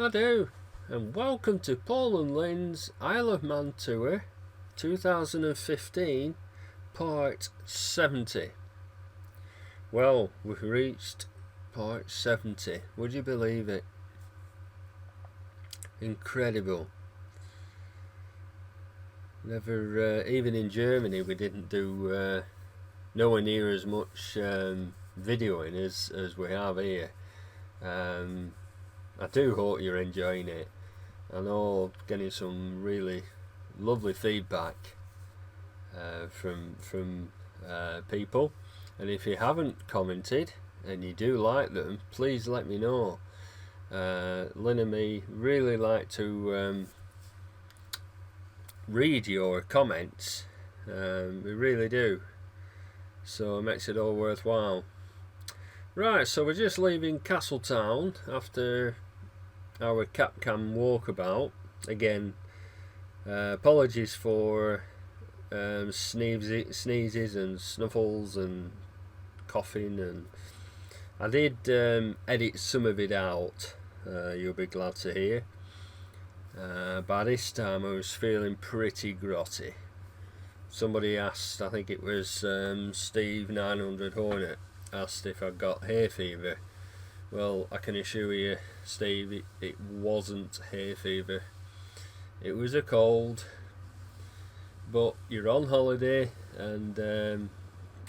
I do, and welcome to Paul and Lynn's Isle of Man Tour 2015 Part 70. Well, we've reached Part 70. Would you believe it? Incredible. Never, even in Germany we didn't do nowhere near as much videoing as we have here. I do hope you're enjoying it. I know getting some really lovely feedback from people, and if you haven't commented and you do like them, please let me know. Lynn and me really like to read your comments. We really do, so it makes it all worthwhile. Right, so we're just leaving Castletown after our Capcam walkabout. Again, apologies for sneezes and snuffles and coughing, and I did edit some of it out, you'll be glad to hear. By this time I was feeling pretty grotty. Somebody asked, I think it was Steve 900 Hornet, asked if I got hay fever. Well, I can assure you, Steve, it wasn't hay fever. It was a cold. But you're on holiday, and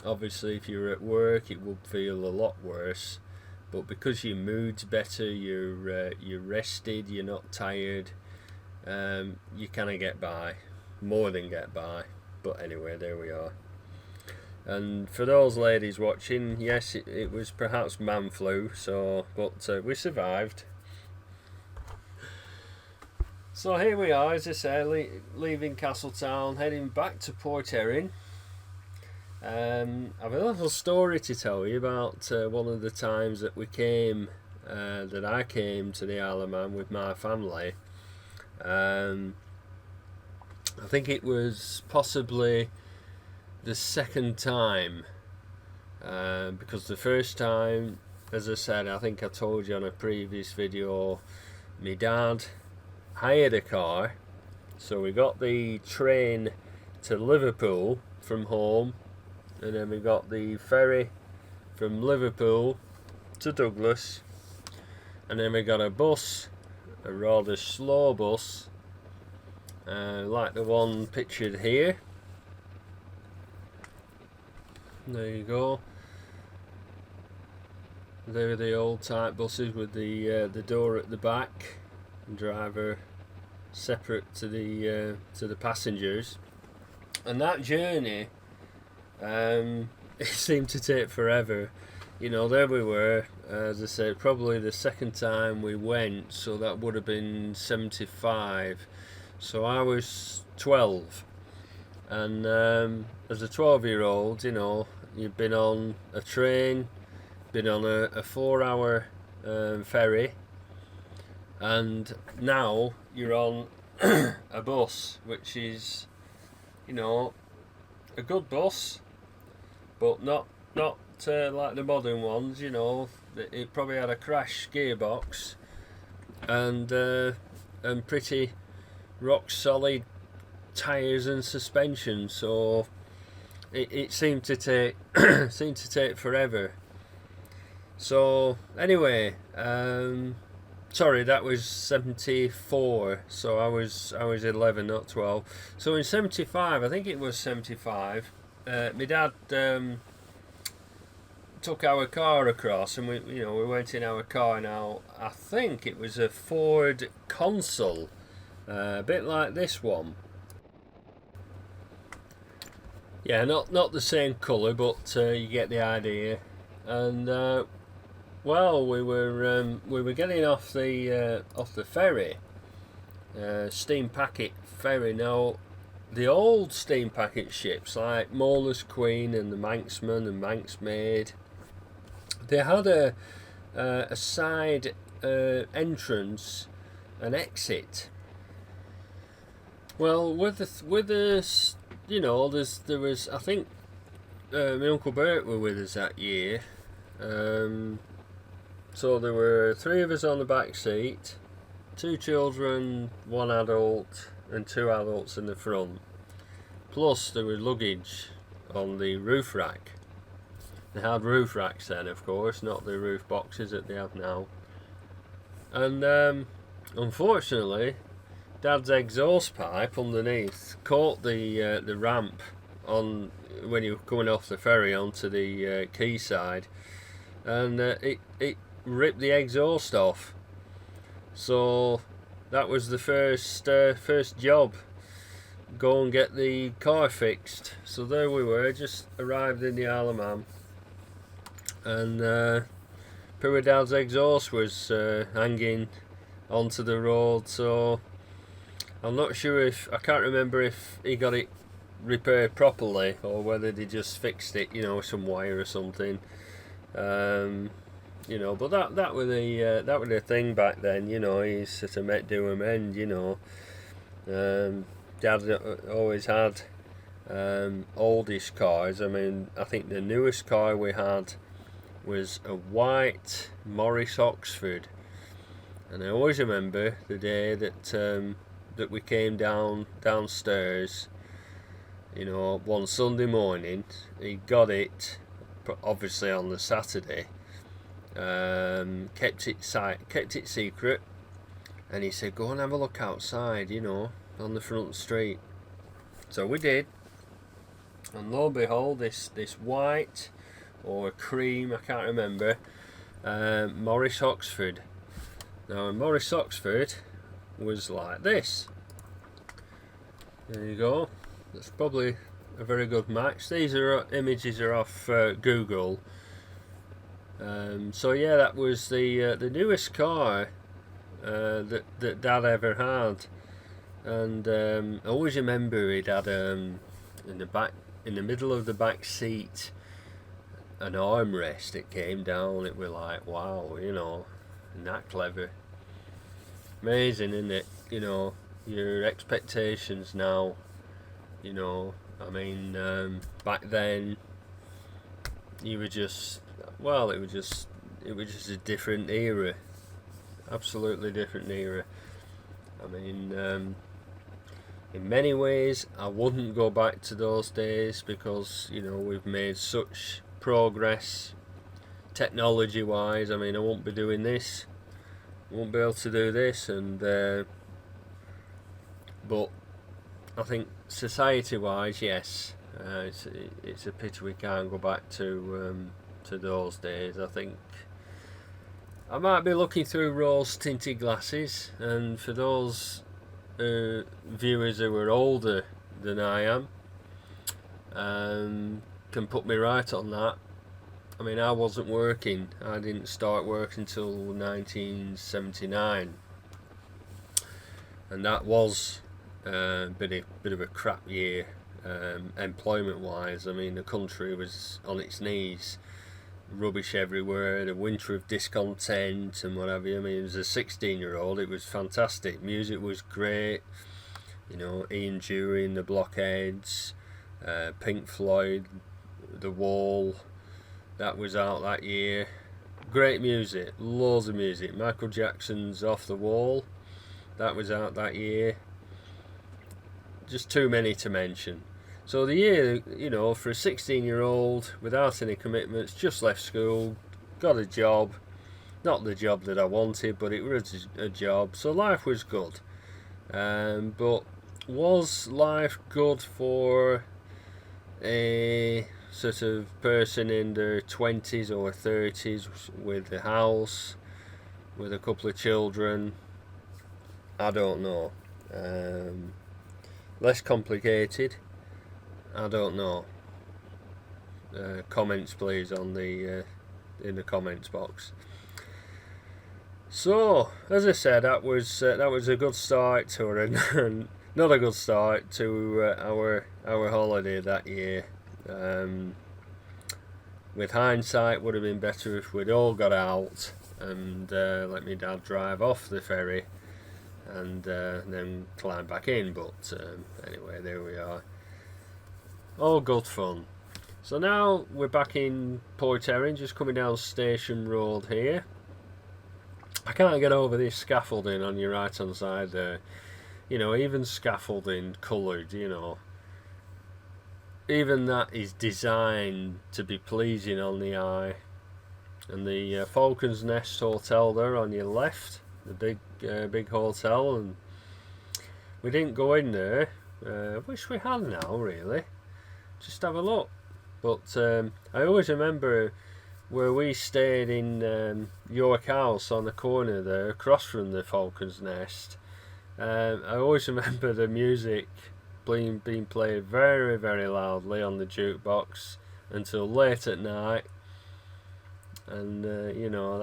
obviously if you're at work it would feel a lot worse. But because your mood's better, you're rested, you're not tired, you kind of get by, more than get by. But anyway, there we are. And for those ladies watching, yes, it was perhaps man flu, but we survived. So here we are, as I say, leaving Castletown, heading back to Port Erin. I have a little story to tell you about one of the times that I came to the Isle of Man with my family. I think it was possibly the second time, because the first time, as I said, I think I told you on a previous video, my dad hired a car, so we got the train to Liverpool from home, and then we got the ferry from Liverpool to Douglas, and then we got a bus, a rather slow bus, like the one pictured here. There you go. They're the old type buses with the door at the back, driver separate to the passengers. And that journey, it seemed to take forever. You know, there we were, as I said, probably the second time we went, so that would have been 75. So I was 12. And as a 12-year-old, you know, you've been on a train, been on a 4-hour ferry, and now you're on a bus, which is, you know, a good bus, but not like the modern ones. You know, it probably had a crash gearbox and pretty rock solid tyres and suspension, so it seemed to take forever. So anyway, sorry, that was 74, so I was 11, not 12. So in 75, I think it was 75, my dad took our car across, and we went in our car. Now I think it was a Ford Consul, a bit like this one. Yeah, not the same colour, but you get the idea. And well, we were getting off the ferry, steam packet ferry. Now, the old steam packet ships like Moeller's Queen and the Manxman and Manx Maid, they had a side entrance and exit. Well, with the you know, there was, I think, my Uncle Bert were with us that year, so there were 3 of us on the back seat, 2 children, 1 adult, and 2 adults in the front. Plus there was luggage on the roof rack. They had roof racks then, of course, not the roof boxes that they have now. And unfortunately, Dad's exhaust pipe underneath caught the ramp on when you were coming off the ferry onto the quayside, and it ripped the exhaust off. So that was the first job. Go and get the car fixed. So there we were, just arrived in the Isle of Man, and poor Dad's exhaust was hanging onto the road. So I'm not sure I can't remember if he got it repaired properly or whether they just fixed it, some wire or something. But that was the thing back then. He sort of met do amend. Dad always had oldish cars. I mean, I think the newest car we had was a white Morris Oxford, and I always remember the day that we came downstairs. One Sunday morning. He got it, obviously on the Saturday. Kept it secret, and he said, "Go and have a look outside, on the front street." So we did, and lo and behold, this white or cream, I can't remember, Morris Oxford. Now a Morris Oxford was like this. There you go. That's probably a very good match. These images are off Google. So yeah, that was the newest car that Dad ever had, and I always remember he'd had in the middle of the back seat an armrest that came down. It was like, wow, isn't that clever? Amazing, isn't it? Your expectations now. I mean, back then you were just, well, it was just a different era, absolutely different era. I mean, in many ways I wouldn't go back to those days because we've made such progress technology wise. I mean, I won't be doing this, won't be able to do this, and but I think society wise, yes, it's a pity we can't go back to those days. I think I might be looking through rose tinted glasses, and for those viewers who are older than I am, can put me right on that. I mean, I wasn't working. I didn't start work until 1979, and that was a bit of a crap year employment wise. I mean, the country was on its knees, rubbish everywhere, the winter of discontent and whatever. I mean, as a 16-year-old, it was fantastic. Music was great, Ian Dury and the Blockheads, Pink Floyd, The Wall, that was out that year. Great music, loads of music. Michael Jackson's Off the Wall, that was out that year. Just too many to mention. So the year, for a 16-year-old without any commitments, just left school, got a job, not the job that I wanted, but it was a job, so life was good. But was life good for a sort of person in their 20s or 30s with a house, with a couple of children? I don't know. Less complicated? I don't know. Comments please on the in the comments box. So as I said, that was a good start to it, and not a good start to our holiday that year. With hindsight, would have been better if we'd all got out and let me dad drive off the ferry and then climb back in. But anyway, there we are. All good fun. So now we're back in Port Erin, just coming down Station Road here, I can't get over this scaffolding on your right hand side there. You know, even scaffolding coloured, you know, even that is designed to be pleasing on the eye. And the Falcon's Nest Hotel there on your left, the big hotel, and we didn't go in there. Wish we had now, really. Just have a look. But I always remember where we stayed in York House on the corner there, across from the Falcon's Nest. I always remember the music being played very, very loudly on the jukebox until late at night. And you know,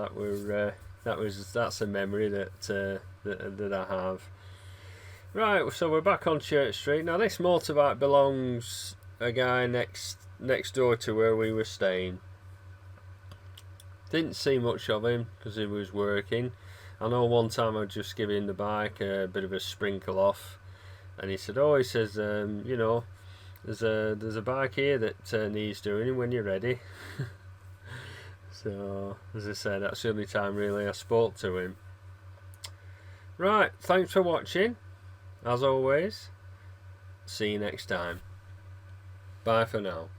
that's a memory that I have. Right, so we're back on Church Street now. This motorbike belongs a guy next door to where we were staying. Didn't see much of him because he was working. I know one time I just gave him the bike a bit of a sprinkle off, and he said, he says, you know, there's a bike here that needs doing when you're ready. So, as I said, that's the only time really I spoke to him. Right, thanks for watching. As always, see you next time. Bye for now.